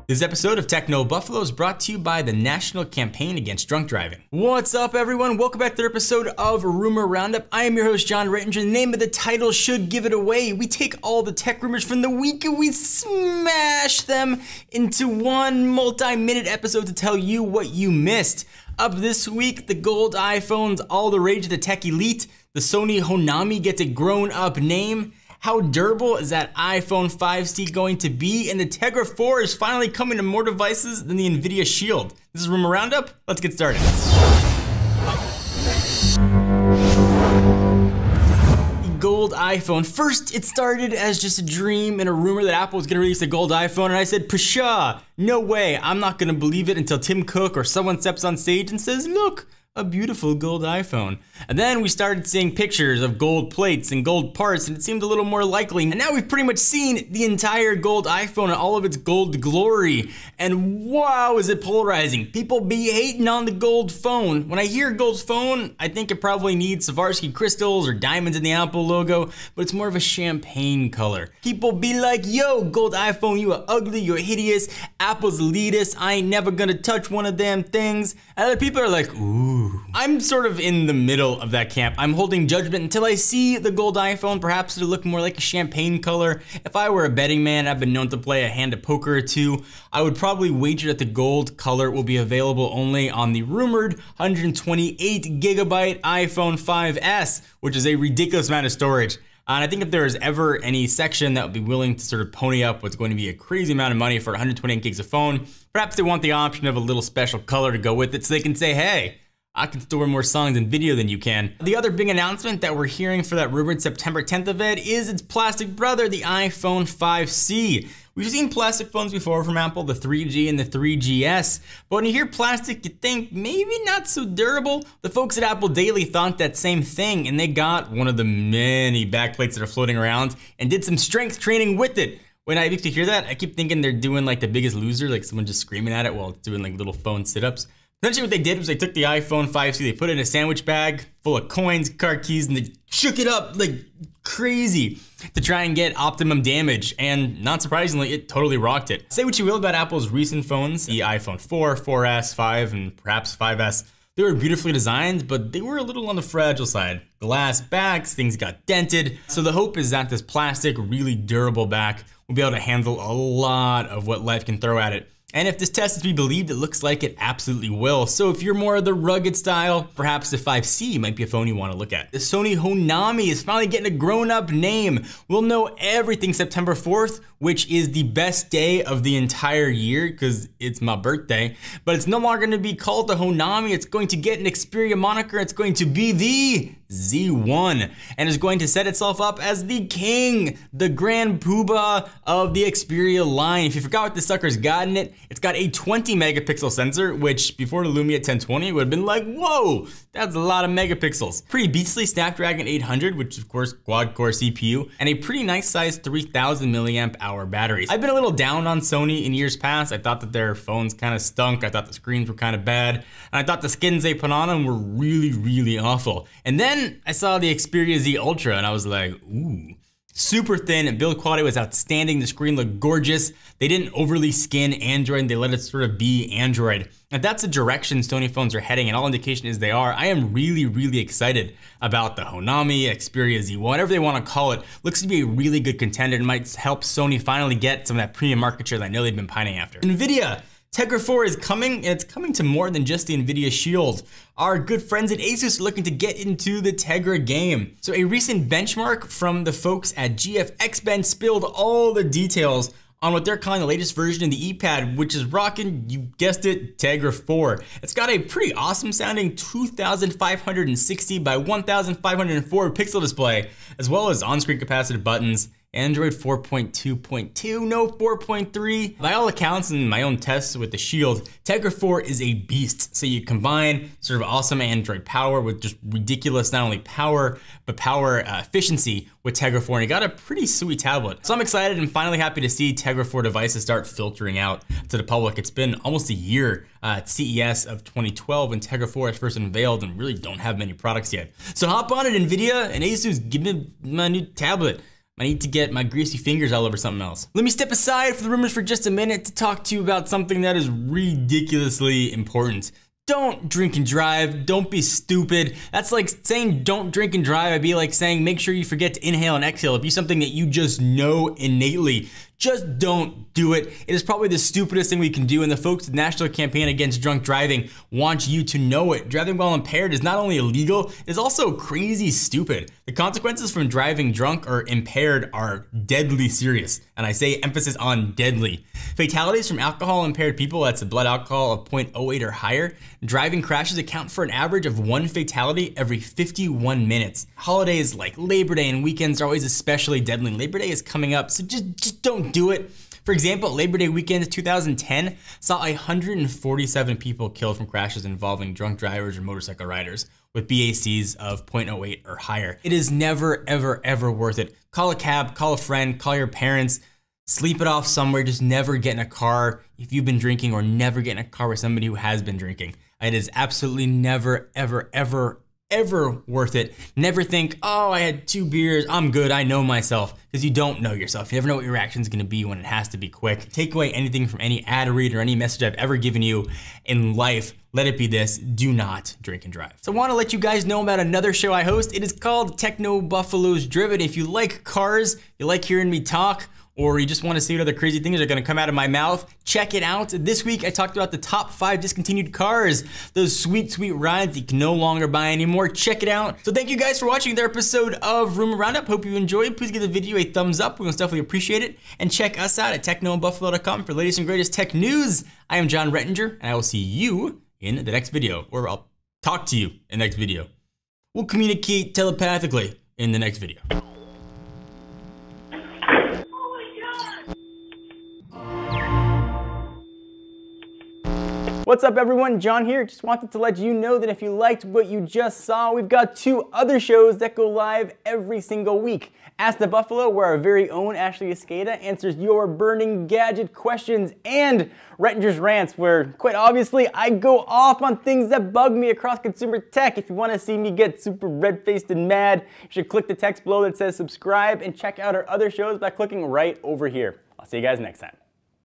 This episode of Techno Buffalo is brought to you by the National Campaign Against Drunk Driving. What's up, everyone? Welcome back to the episode of Rumor Roundup. I am your host, John Rittinger. The name of the title should give it away. We take all the tech rumors from the week and we smash them into one multi-minute episode to tell you what you missed. Up this week, the gold iPhones, all the rage of the tech elite. The Sony Honami gets a grown-up name. How durable is that iPhone 5C going to be? And the Tegra 4 is finally coming to more devices than the NVIDIA Shield. This is Rumor Roundup. Let's get started. The gold iPhone. First, it started as just a dream and a rumor that Apple was going to release a gold iPhone, and I said, pshaw, no way. I'm not going to believe it until Tim Cook or someone steps on stage and says, look, a beautiful gold iPhone. And then we started seeing pictures of gold plates and gold parts, and it seemed a little more likely. And now we've pretty much seen the entire gold iPhone and all of its gold glory. And wow, is it polarizing. People be hating on the gold phone. When I hear gold phone, I think it probably needs Swarovski crystals or diamonds in the Apple logo, but it's more of a champagne color. People be like, yo, gold iPhone, you are ugly, you're hideous, Apple's elitist, I ain't never gonna touch one of them things. And other people are like, ooh. I'm sort of in the middle of that camp. I'm holding judgment until I see the gold iPhone. Perhaps it'll look more like a champagne color. If I were a betting man, I've been known to play a hand of poker or two, I would probably wager that the gold color will be available only on the rumored 128 gigabyte iPhone 5S, which is a ridiculous amount of storage. And I think if there is ever any section that would be willing to sort of pony up what's going to be a crazy amount of money for 128 gigs of phone, perhaps they want the option of a little special color to go with it so they can say, hey, I can store more songs and video than you can. The other big announcement that we're hearing for that rumored September 10th event is its plastic brother, the iPhone 5C. We've seen plastic phones before from Apple, the 3G and the 3GS, but when you hear plastic, you think maybe not so durable. The folks at Apple Daily thought that same thing, and they got one of the many backplates that are floating around and did some strength training with it. When I used to hear that, I keep thinking they're doing like The Biggest Loser, like someone just screaming at it while it's doing like little phone sit-ups. Essentially what they did was they took the iPhone 5C, they put it in a sandwich bag full of coins, car keys, and they shook it up like crazy to try and get optimum damage, and not surprisingly, it totally rocked it. Say what you will about Apple's recent phones, the iPhone 4, 4S, 5, and perhaps 5S. They were beautifully designed, but they were a little on the fragile side. Glass backs, things got dented. So the hope is that this plastic, really durable back will be able to handle a lot of what life can throw at it. And if this test is to be believed, it looks like it absolutely will. So if you're more of the rugged style, perhaps the 5C might be a phone you want to look at. The Sony Honami is finally getting a grown-up name. We'll know everything September 4th, which is the best day of the entire year because it's my birthday. But it's no longer going to be called the Honami. It's going to get an Xperia moniker. It's going to be the Z1, and is going to set itself up as the king, the grand poobah of the Xperia line. If you forgot what this sucker's got in it, it's got a 20 megapixel sensor, which before the Lumia 1020 would have been like, whoa, that's a lot of megapixels. Pretty beastly Snapdragon 800, which of course quad-core CPU, and a pretty nice sized 3000 milliamp hour batteries. I've been a little down on Sony in years past. I thought that their phones kind of stunk. I thought the screens were kind of bad, and I thought the skins they put on them were really, really awful. And then I saw the Xperia Z Ultra and I was like, ooh. Super thin, and build quality was outstanding. The screen looked gorgeous. They didn't overly skin Android, they let it sort of be Android. And that's the direction Sony phones are heading, and all indication is they are. I am really, really excited about the Honami, Xperia Z1, whatever they want to call it. Looks to be a really good contender and might help Sony finally get some of that premium market share that I know they've been pining after. NVIDIA. Tegra 4 is coming, and it's coming to more than just the NVIDIA Shield. Our good friends at Asus are looking to get into the Tegra game. So a recent benchmark from the folks at GFXBench spilled all the details on what they're calling the latest version of the ePad, which is rocking, you guessed it, Tegra 4. It's got a pretty awesome sounding 2560 by 1504 pixel display, as well as on-screen capacitive buttons, Android 4.2.2, no 4.3. By all accounts and my own tests with the Shield, Tegra 4 is a beast. So you combine sort of awesome Android power with just ridiculous, not only power, but power efficiency with Tegra 4, and you got a pretty sweet tablet. So I'm excited and finally happy to see Tegra 4 devices start filtering out to the public. It's been almost a year at CES of 2012 when Tegra 4 was first unveiled and really don't have many products yet. So hop on it, NVIDIA and Asus, give me my new tablet. I need to get my greasy fingers all over something else. Let me step aside for the rumors for just a minute to talk to you about something that is ridiculously important. Don't drink and drive. Don't be stupid. That's like saying don't drink and drive. I'd be like saying make sure you forget to inhale and exhale. It'd be something that you just know innately. Just don't do it. It is probably the stupidest thing we can do, and the folks at the National Campaign Against Drunk Driving want you to know it. Driving while impaired is not only illegal, it is also crazy stupid. The consequences from driving drunk or impaired are deadly serious, and I say emphasis on deadly. Fatalities from alcohol-impaired people, that's a blood alcohol of 0.08 or higher. Driving crashes account for an average of 1 fatality every 51 minutes. Holidays like Labor Day and weekends are always especially deadly. Labor Day is coming up, so just don't do it. For example, Labor Day weekend 2010 saw 147 people killed from crashes involving drunk drivers or motorcycle riders with BACs of 0.08 or higher. It is never, ever, ever worth it. Call a cab, call a friend, call your parents, sleep it off somewhere. Just never get in a car if you've been drinking, or never get in a car with somebody who has been drinking. It is absolutely never, ever, ever, ever worth it. Never think, oh, I had 2 beers, I'm good, I know myself, because you don't know yourself. You never know what your reaction is going to be when it has to be quick. Take away anything from any ad read or any message I've ever given you in life. Let it be this: do not drink and drive. So I want to let you guys know about another show I host. It is called Techno Buffaloes Driven. If you like cars, you like hearing me talk, or you just want to see what other crazy things are going to come out of my mouth, check it out. This week I talked about the top 5 discontinued cars, those sweet, sweet rides that you can no longer buy anymore. Check it out. So thank you guys for watching their episode of Rumor Roundup. Hope you enjoyed. Please give the video a thumbs up. We most definitely appreciate it. And check us out at technobuffalo.com for the latest and greatest tech news. I am John Rettinger, and I will see you in the next video, or I'll talk to you in the next video. We'll communicate telepathically in the next video. What's up everyone, John here. Just wanted to let you know that if you liked what you just saw, we've got 2 other shows that go live every single week. Ask the Buffalo, where our very own Ashley Escada answers your burning gadget questions, and Rettinger's Rants, where quite obviously I go off on things that bug me across consumer tech. If you want to see me get super red-faced and mad, you should click the text below that says subscribe, and check out our other shows by clicking right over here. I'll see you guys next time.